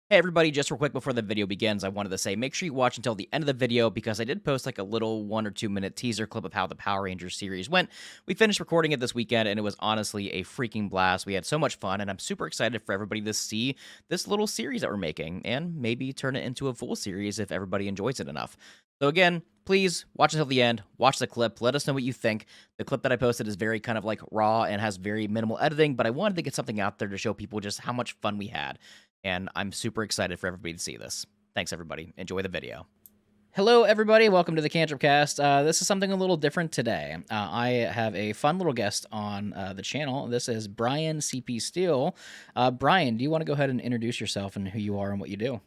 Hey everybody, just real quick before the video begins, I wanted to say make sure you watch until the end of the video because I did post like a little 1 or 2 minute teaser clip of how the Power Rangers series went. We finished recording it this weekend and it was honestly a freaking blast. We had so much fun and I'm super excited for everybody to see this little series that we're making and maybe turn it into a full series if everybody enjoys it enough. So again, please watch until the end, watch the clip, let us know what you think. The clip that I posted is very kind of like raw and has very minimal editing, but I wanted to get something out there to show people just how much fun we had. And I'm super excited for everybody to see this. Thanks, everybody. Enjoy the video. Hello, everybody. Welcome to the Cantrip Cast. This is something a little different today. I have a fun little guest on the channel. This is Bryan CP Steele. Bryan, do you want to go ahead and introduce yourself and who you are and what you do?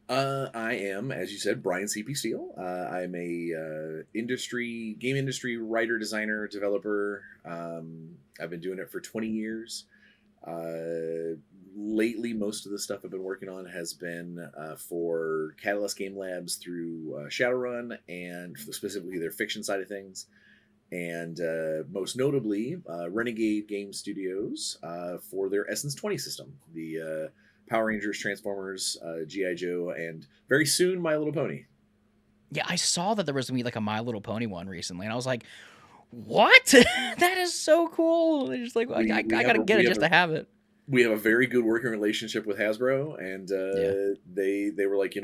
I am, as you said, Bryan CP Steele. I'm a game industry writer, designer, developer. I've been doing it for 20 years. Lately, most of the stuff I've been working on has been for Catalyst Game Labs through Shadowrun and specifically their fiction side of things. And most notably, Renegade Games Studios for their Essence 20 system, the Power Rangers, Transformers, G.I. Joe, and very soon My Little Pony. Yeah, I saw that there was going to be like a My Little Pony one recently, and I was like, what? That is so cool. They're just like, I got to get it just to have it. We have a very good working relationship with Hasbro, and Yeah. they were like,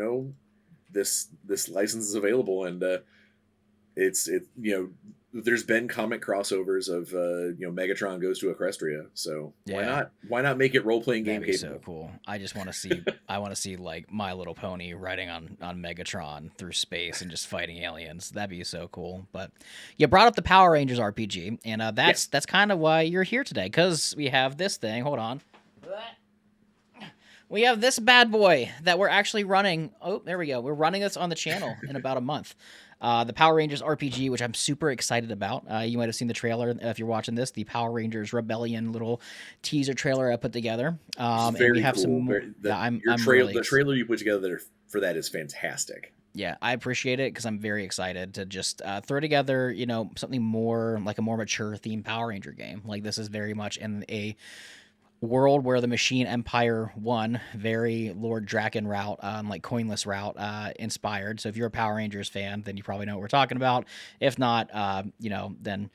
this license is available, and there's been comic crossovers of Megatron goes to Equestria, so why not make it role playing game That'd be capable? so cool. I just want to see like My Little Pony riding on Megatron through space and just fighting aliens. That'd be so cool. But you brought up the Power Rangers RPG, and that's kind of why you're here today, because we have this thing. Hold on. We have this bad boy that we're actually running. Oh, there we go. We're running this on the channel in about a month. The Power Rangers RPG, which I'm super excited about. You might have seen the trailer if you're watching this, the Power Rangers Rebellion little teaser trailer I put together. And we have some. The trailer you put together for that is fantastic. Yeah, I appreciate it because I'm very excited to just throw together, something more like a more mature themed Power Ranger game. Like this is very much in a world where the Machine Empire won, very Lord Draken route, like coinless route inspired. So if you're a Power Rangers fan, then you probably know what we're talking about. If not, then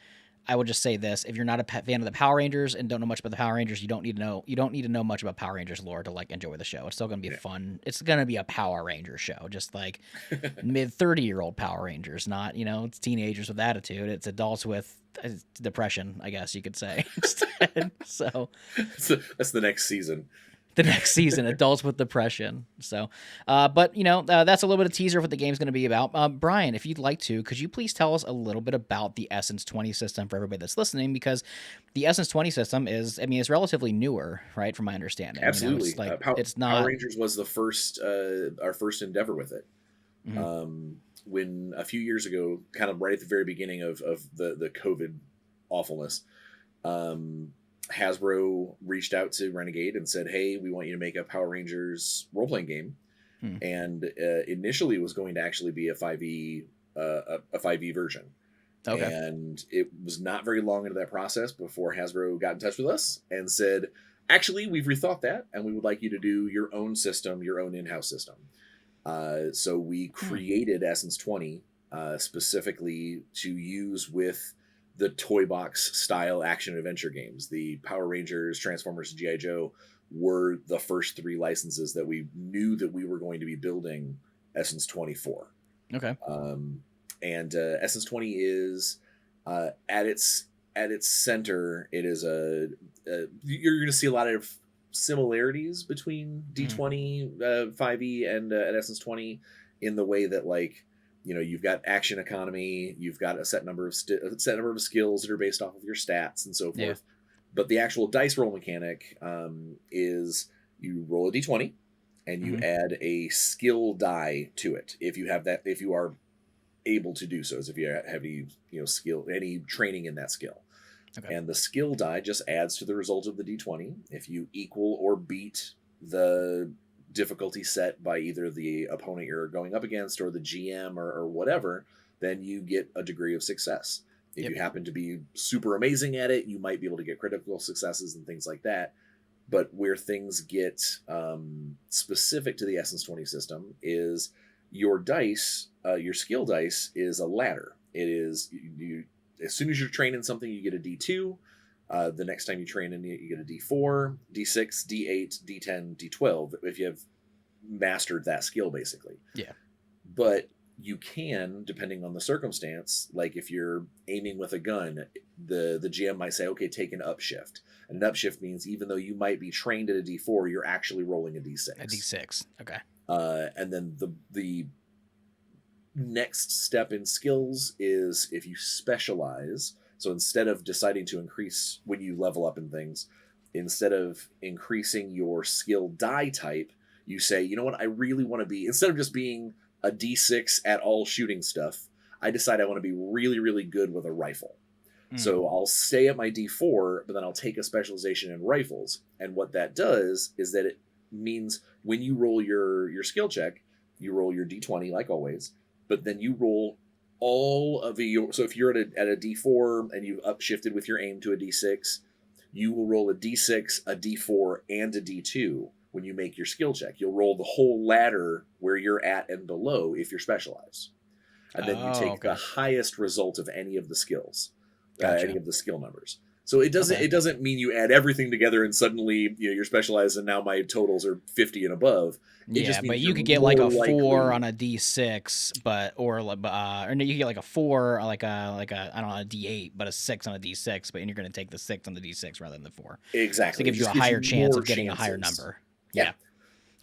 I would just say this: if you're not a fan of the Power Rangers and don't know much about the Power Rangers, you don't need to know much about Power Rangers lore to like enjoy the show. It's still gonna be fun. It's gonna be a Power Ranger show, just like mid 30-year-old Power Rangers, not it's teenagers with attitude. It's adults with depression, I guess you could say. So that's the next season. The next season, adults with depression. So, but that's a little bit of teaser of what the game's going to be about. Bryan, if you'd like to, could you please tell us a little bit about the Essence 20 system for everybody that's listening? Because the Essence 20 system it's relatively newer, right? From my understanding. Absolutely. It's like it's not. Power Rangers was the first, our first endeavor with it. Mm-hmm. When a few years ago, kind of right at the very beginning of the COVID awfulness, Hasbro reached out to Renegade and said, hey, we want you to make a Power Rangers role-playing game. And initially it was going to actually be a 5e version. Okay. And it was not very long into that process before Hasbro got in touch with us and said, actually, we've rethought that and we would like you to do your own system, your own in-house system. So we created Essence 20 specifically to use with the toy box style action adventure games. The Power Rangers, Transformers, and G.I. Joe were the first 3 licenses that we knew that we were going to be building Essence 20 for. Okay. And Essence 20 is at its center. It is you're going to see a lot of similarities between D20, 5e, and Essence 20 in the way that you've got action economy, you've got a set number of skills that are based off of your stats and so forth. Yeah. But the actual dice roll mechanic is you roll a d20 and you add a skill die to it if you are able to do so, as if you have any skill, any training in that skill. Okay. And the skill die just adds to the result of the d20. If you equal or beat the difficulty set by either the opponent you're going up against or the GM or whatever, then you get a degree of success. If you happen to be super amazing at it, you might be able to get critical successes and things like that. But where things get specific to the Essence 20 system is your dice, your skill dice is a ladder. It is you as soon as you're training something, you get a D2. The next time you train in it, you get a D4, D6, D8, D10, D12. If you have mastered that skill, basically. Yeah. But you can, depending on the circumstance, like if you're aiming with a gun, the GM might say, okay, take an upshift. And an upshift means even though you might be trained at a D4, you're actually rolling a D6. A D6. Okay. And then the next step in skills is if you specialize. So instead of deciding to increase when you level up in things, instead of increasing your skill die type, you say, you know what, I really want to be, instead of just being a D6 at all shooting stuff, I decide I want to be really, really good with a rifle. So I'll stay at my D4, but then I'll take a specialization in rifles. And what that does is that it means when you roll your skill check, you roll your D20 like always, but then you roll all of so if you're at a D4 and you've upshifted with your aim to a D6, you will roll a D6, a D4, and a D2 when you make your skill check. You'll roll the whole ladder where you're at and below if you're specialized. And then you take the highest result of any of the skills, any of the skill numbers. So it doesn't mean you add everything together and suddenly you're specialized and now my totals are 50 and above. It just means but you could get like a 4 on a D6, or no, you could get like a 4, like a I don't know, a D8, but a 6 on a D6, and you're going to take the 6 on the D6 rather than the 4. Exactly. So it gives you a higher chance of getting a higher number. Yeah.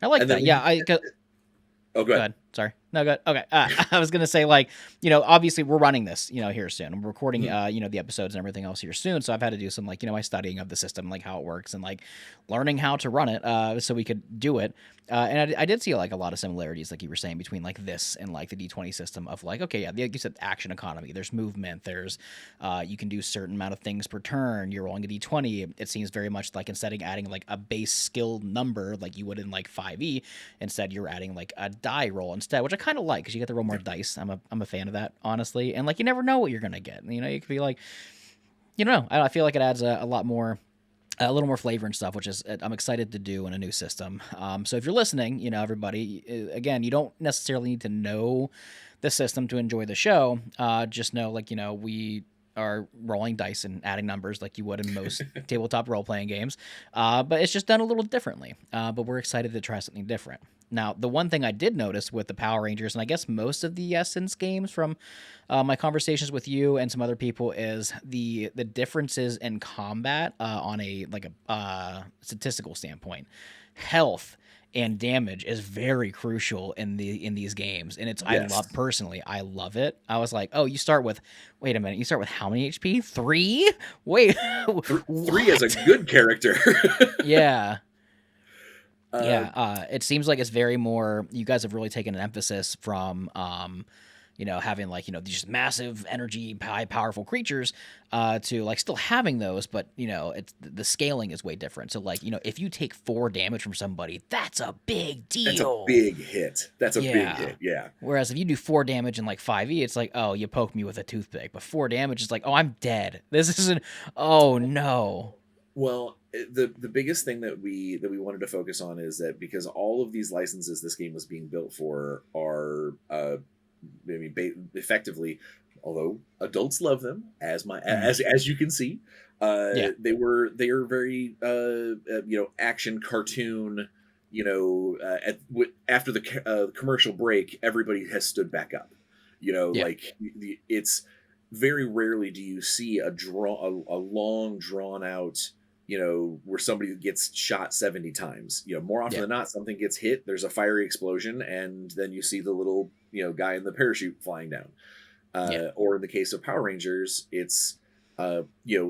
I like that. Yeah. Oh, go ahead. Sorry. No, good. Okay. I was going to say, like, obviously we're running this, here soon. We're recording, the episodes and everything else here soon. So I've had to do some, like, my studying of the system, like how it works and like learning how to run it so we could do it. And I did see like a lot of similarities, like you were saying, between like this and like the D20 system of like, okay, yeah, like you said, action economy. There's movement. There's you can do a certain amount of things per turn. You're rolling a D20. It seems very much like instead of adding like a base skill number like you would in like 5e, instead you're adding like a die roll instead, which I kind of like because you get to roll more dice. I'm a fan of that, honestly. And like you never know what you're gonna get. You could be like, I feel like it adds a lot more. A little more flavor and stuff, which is I'm excited to do in a new system. So if you're listening, everybody, again, you don't necessarily need to know the system to enjoy the show. Just know, like, we are rolling dice and adding numbers like you would in most tabletop role-playing games. But it's just done a little differently. But we're excited to try something different. Now, the one thing I did notice with the Power Rangers, and I guess most of the Essence games from my conversations with you and some other people, is the differences in combat on a statistical standpoint. Health and damage is very crucial in these games, and it's yes. I love it. I was like, oh, you start with how many HP? 3? Wait, 3 is a good character. Yeah. It seems like it's very more. You guys have really taken an emphasis from, having like these massive energy, high powerful creatures, to like still having those, but it's the scaling is way different. So like if you take 4 damage from somebody, that's a big deal. That's a big hit. That's a big hit. Yeah. Whereas if you do 4 damage in like 5e, it's like, oh, you poked me with a toothpick. But 4 damage is like, oh, I'm dead. This isn't. Oh no. Well, the biggest thing that we wanted to focus on is that because all of these licenses this game was being built for are, effectively, although adults love them, as you can see, they are very action cartoon. After the commercial break, everybody has stood back up. It's very rarely do you see a long drawn out. Where somebody gets shot 70 times. More often than not, something gets hit, there's a fiery explosion, and then you see the little, guy in the parachute flying down. Or in the case of Power Rangers, it's, a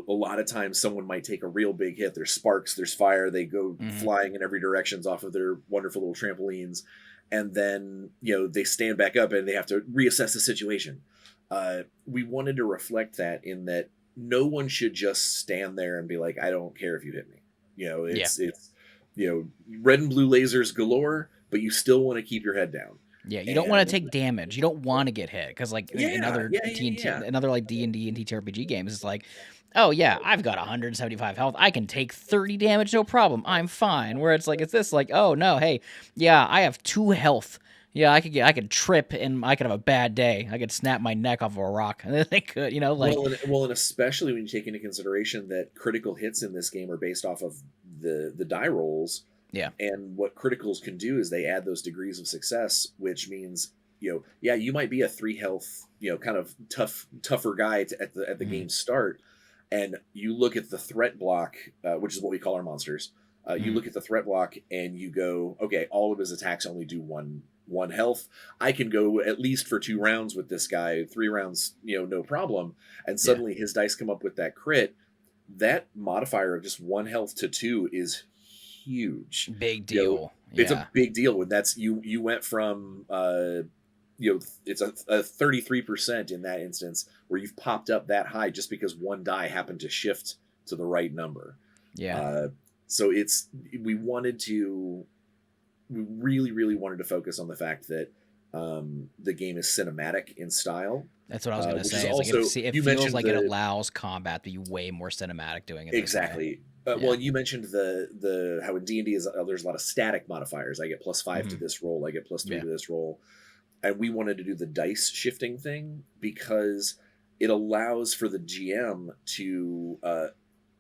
lot of times someone might take a real big hit. There's sparks, there's fire, they go flying in every directions off of their wonderful little trampolines. And then, they stand back up and they have to reassess the situation. We wanted to reflect that in that no one should just stand there and be like, I don't care if you hit me. It's red and blue lasers galore, but you still want to keep your head down. Yeah, you don't want to And take damage. You don't want to get hit because, like, in yeah, other yeah, yeah, TNT, yeah. another like D&D and TTRPG games, it's like, oh yeah, I've got 175 health. I can take 30 damage, no problem. I'm fine. Where it's like, it's this like, oh no, hey, yeah, I have 2 health. Yeah, I could trip and I could have a bad day. I could snap my neck off of a rock, and then they could, like, And especially when you take into consideration that critical hits in this game are based off of the die rolls. yeah, And what criticals can do is they add those degrees of success, which means, yeah, you might be a 3 health, kind of tougher guy at the mm-hmm. game's start, and you look at the threat block, which is what we call our monsters. You look at the threat block and you go, okay, all of his attacks only do one health. I can go at least for 2 rounds with this guy, 3 rounds, no problem. And suddenly his dice come up with that crit. That modifier of just 1 health to 2 is huge. Big deal. It's a big deal when that's you went from it's a 33% in that instance where you've popped up that high just because one die happened to shift to the right number. So we really, really wanted to focus on the fact that the game is cinematic in style. That's what I was going to say. Also, like it feels like it allows combat to be way more cinematic doing it. Exactly. Well, you mentioned the how in D&D there's a lot of static modifiers. I get +5 to this roll. I get +3 to this roll. And we wanted to do the dice shifting thing because it allows for the GM to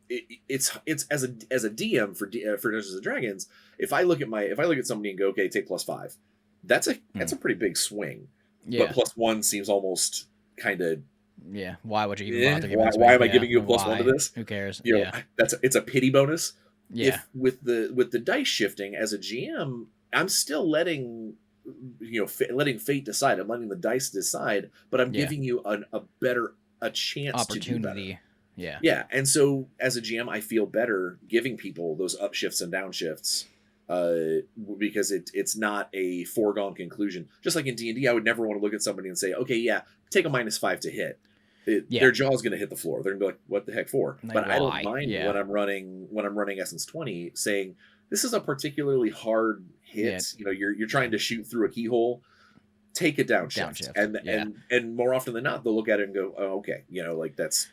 it's as a DM for Dungeons and Dragons. If I look at somebody and go, okay, take +5, that's a pretty big swing. But +1 seems almost kind of. Yeah, why would you even bother giving why am I giving you a +1 to this? Who cares? It's a pity bonus. Yeah. If with the dice shifting as a GM, I'm still letting fate decide. I'm letting the dice decide, but I'm giving you a chance opportunity. To do better. Yeah, and so as a GM, I feel better giving people those upshifts and downshifts. Because it's not a foregone conclusion. Just like in D&D, I would never want to look at somebody and say, okay, yeah, take a -5 to hit. Their jaw's going to hit the floor. They're going to be like, what the heck for? Like, but I don't mind when I'm running Essence 20 saying, this is a particularly hard hit. You're trying to shoot through a keyhole. Take a downshift. And more often than not, they'll look at it and go, oh, okay. That's...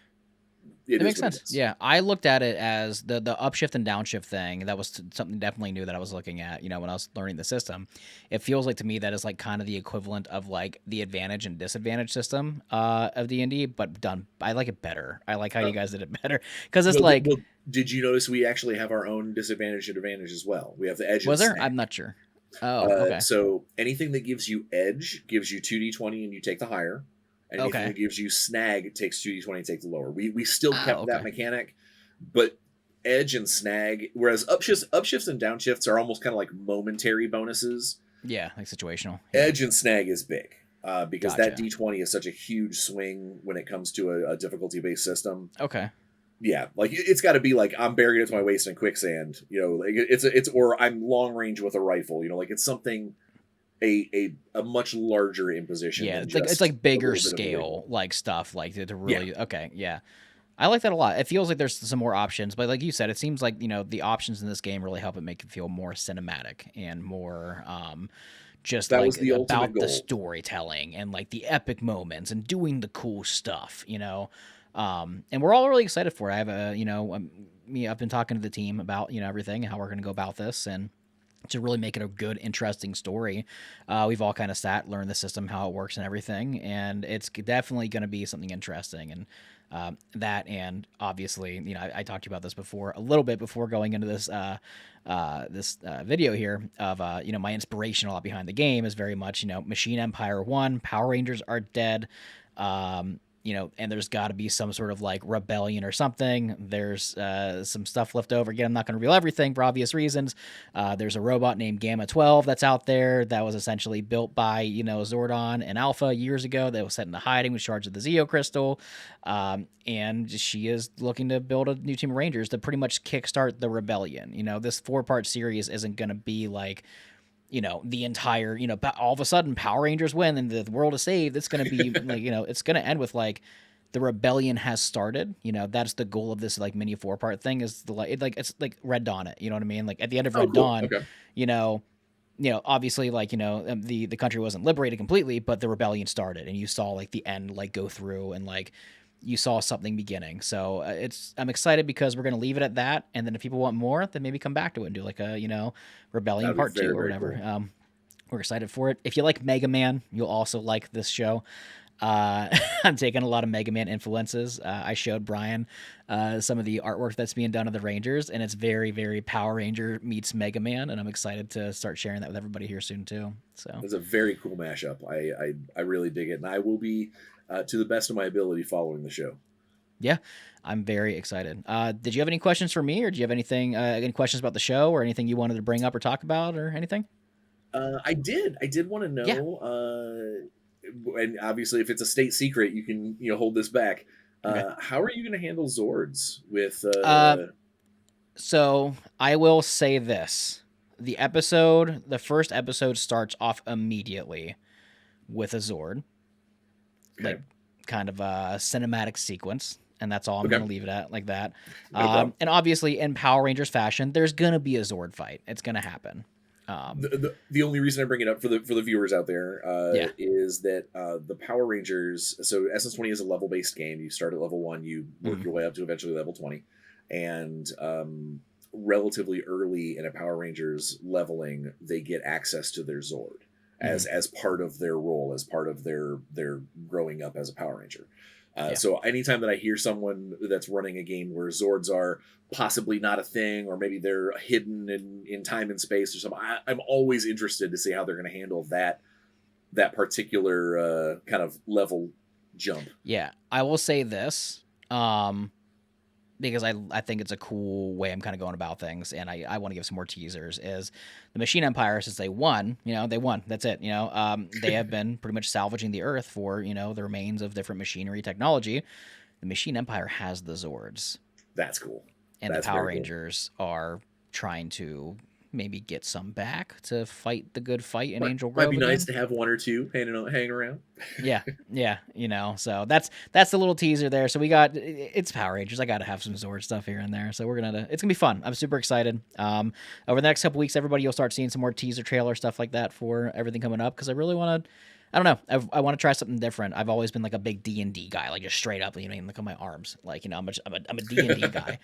It makes sense. Yeah, I looked at it as the upshift and downshift thing. That was something definitely new that I was looking at, when I was learning the system. It feels like to me that is like kind of the equivalent of like the advantage and disadvantage system of D&D, but done. I like it better. I like how you guys did it better because it's did you notice we actually have our own disadvantage and advantage as well? We have the edge. Was there? I'm not sure. Oh, okay. So anything that gives you edge gives you 2d20 and you take the higher. Anything that gives you snag, it takes 2d20 and take the lower. We still kept that mechanic, but edge and snag, whereas upshifts and downshifts are almost kind of like momentary bonuses. Yeah, like situational. Edge and snag is big because that d20 is such a huge swing when it comes to a difficulty-based system. Okay. Yeah, like it's got to be like I'm buried up to my waist in quicksand. Like it's or I'm long range with a rifle. Like it's something. A much larger imposition. Yeah, it's like bigger scale, like stuff like to really. Okay, yeah, I like that a lot. It feels like there's some more options, but like you said, it seems like the options in this game really help it make it feel more cinematic and more just that like was the about goal. The storytelling and like the epic moments and doing the cool stuff. And we're all really excited for it. I have I've been talking to the team about everything and how we're going to go about this and. To really make it a good, interesting story. We've all kind of learned the system, how it works and everything, and it's definitely going to be something interesting. And that, and obviously, I talked to you about this before, a little bit before going into this video here of, my inspiration a lot behind the game is very much, Machine Empire 1, Power Rangers are dead, and there's got to be some sort of like rebellion or something. There's some stuff left over. Again, I'm not going to reveal everything for obvious reasons. There's a robot named Gamma 12 that's out there that was essentially built by, Zordon and Alpha years ago that was set into hiding with shards of the Zeo Crystal. And she is looking to build a new team of Rangers to pretty much kickstart the rebellion. This 4-part series isn't going to be like, the entire, all of a sudden Power Rangers win and the world is saved. It's going to be like, it's going to end with like the rebellion has started. That's the goal of this like mini 4-part thing is it's like Red Dawn it. You know what I mean? Like at the end of Red Dawn, obviously, like, the country wasn't liberated completely, but the rebellion started, and you saw like the end like go through, and like you saw something beginning. So I'm excited because we're gonna leave it at that, and then if people want more, then maybe come back to it and do like a rebellion That'd be part 2 very, or very whatever. cool. We're excited for it. If you like Mega Man, you'll also like this show. I'm taking a lot of Mega Man influences. I showed Bryan some of the artwork that's being done of the Rangers, and it's very, very Power Ranger meets Mega Man, and I'm excited to start sharing that with everybody here soon too. So It's a very cool mashup. I really dig it, and I will be, to the best of my ability, following the show. yeah, I'm very excited. Did you have any questions for me, or do you have any questions about the show, or anything you wanted to bring up or talk about, or anything? I did want to Yeah. know, and obviously, if it's a state secret, you can hold this back. Okay. How are you going to handle Zords with? So I will say this: the first episode starts off immediately with a Zord, like Okay. kind of a cinematic sequence, and that's all I'm Okay. going to leave it at, like that. No problem. And obviously, in Power Rangers fashion, there's going to be a Zord fight. It's going to happen. The only reason I bring it up for the viewers out there Yeah. is that the Power Rangers. So SS20 is a level based game. You start at level 1, you work your way up to eventually level 20, and relatively early in a Power Rangers leveling, they get access to their Zord as part of their role, as part of their growing up as a Power Ranger. So anytime that I hear someone that's running a game where Zords are possibly not a thing, or maybe they're hidden in time and space or something, I'm always interested to see how they're going to handle that particular kind of level jump. Yeah, I will say this, because I think it's a cool way I'm kind of going about things, and I want to give some more teasers. Is the Machine Empire, since they won, they won. That's it. They have been pretty much salvaging the Earth for the remains of different machinery technology. The Machine Empire has the Zords. That's cool. And That's the Power very cool. Rangers are trying to maybe get some back to fight the good fight in Angel Grove. Might be again. nice to have one or two hanging around. Yeah, so that's the little teaser there. So it's Power Rangers. I got to have some Zord stuff here and there. So it's gonna be fun. I'm super excited. Over the next couple weeks, everybody, you'll start seeing some more teaser trailer stuff like that for everything coming up, because I really want to. I don't know. I want to try something different. I've always been like a big D&D guy, like just straight up. Look at my arms. Like I'm a D&D guy.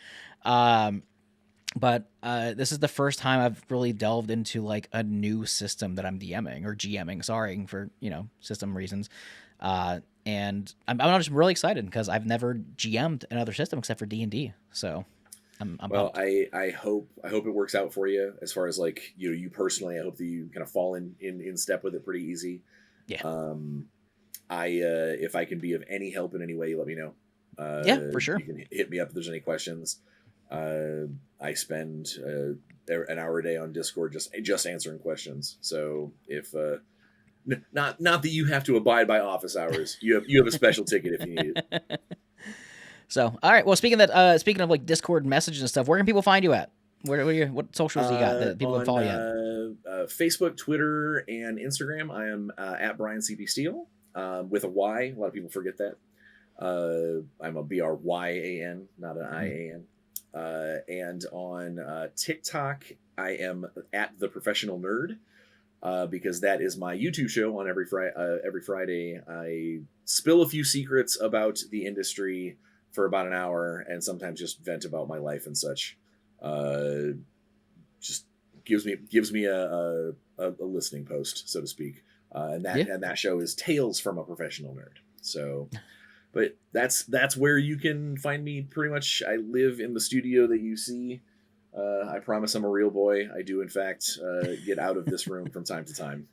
But this is the first time I've really delved into like a new system that I'm DMing or GMing. Sorry for system reasons. And I'm just really excited because I've never GM'd another system except for D&D. So I'm well, pumped. I hope it works out for you as far as like you personally. I hope that you kind of fall in step with it pretty easy. Yeah. If I can be of any help in any way, let me know. Yeah, for sure. You can hit me up if there's any questions. I spend an hour a day on Discord just answering questions. So if not that you have to abide by office hours, you have a special ticket if you need it. So all right. Well, speaking of like Discord messages and stuff, where can people find you at? What socials do you got that people can follow you at? Facebook, Twitter, and Instagram. I am at Bryan CP Steele with a Y. A lot of people forget that. I'm a BRYAN, not an IAN. And on TikTok, I am at The Professional Nerd, because that is my YouTube show on every Friday. I spill a few secrets about the industry for about an hour, and sometimes just vent about my life and such. Just gives me a listening post, so to speak. And that show is Tales from a Professional Nerd. So, but that's where you can find me pretty much. I live in the studio that you see. I promise I'm a real boy. I do, in fact, get out of this room from time to time.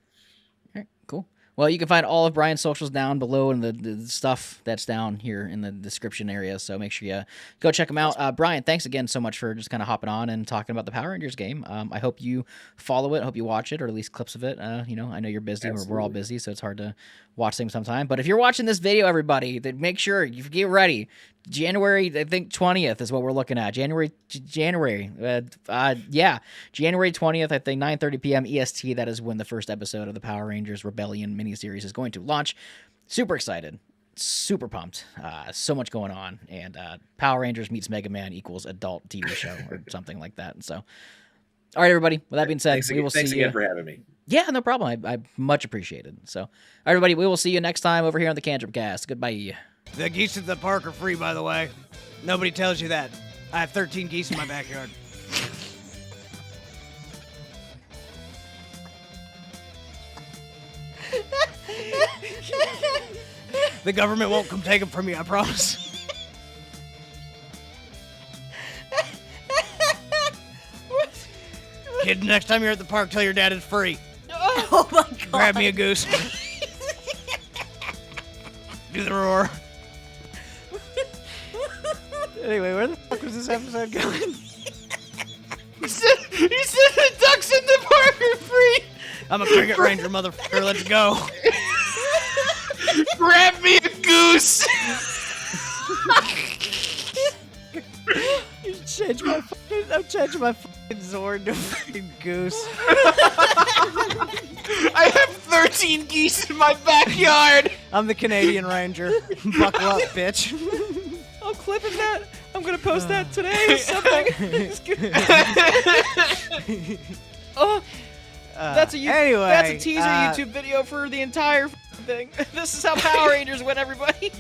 All right, cool. Well, you can find all of Bryan's socials down below and the stuff that's down here in the description area. So make sure you go check them out. Bryan, thanks again so much for just kind of hopping on and talking about the Power Rangers game. I hope you follow it. I hope you watch it, or at least clips of it. I know you're busy. We're all busy, so it's hard to watch things sometime. But if you're watching this video, everybody, then make sure you get ready. January, I think 20th is what we're looking at. January 20th, I think 9:30 p.m. EST. That is when the first episode of the Power Rangers Rebellion miniseries is going to launch. Super excited, super pumped. So much going on, and Power Rangers meets Mega Man equals adult TV show or something like that. And so All right, everybody. With that being said, Thanks again for having me. Yeah, no problem. I much appreciated. So, all right, everybody, we will see you next time over here on the Cantrip Cast. Goodbye. The geese at the park are free, by the way. Nobody tells you that. I have 13 geese in my backyard. The government won't come take them from you, I promise. Kid, next time you're at the park, tell your dad it's free. Oh my god. Grab me a goose. Do the roar. Anyway, where the fuck was this episode going? He said the ducks in the park are free. I'm a cricket ranger, motherfucker. Let's go. Grab me a goose. I'm changing my fucking Zord to a fucking goose. I have 13 geese in my backyard. I'm the Canadian Ranger. Buckle up, bitch. I'm clipping that. I'm going to post that today or something. Oh, that's a teaser YouTube video for the entire thing. This is how Power Rangers win, everybody.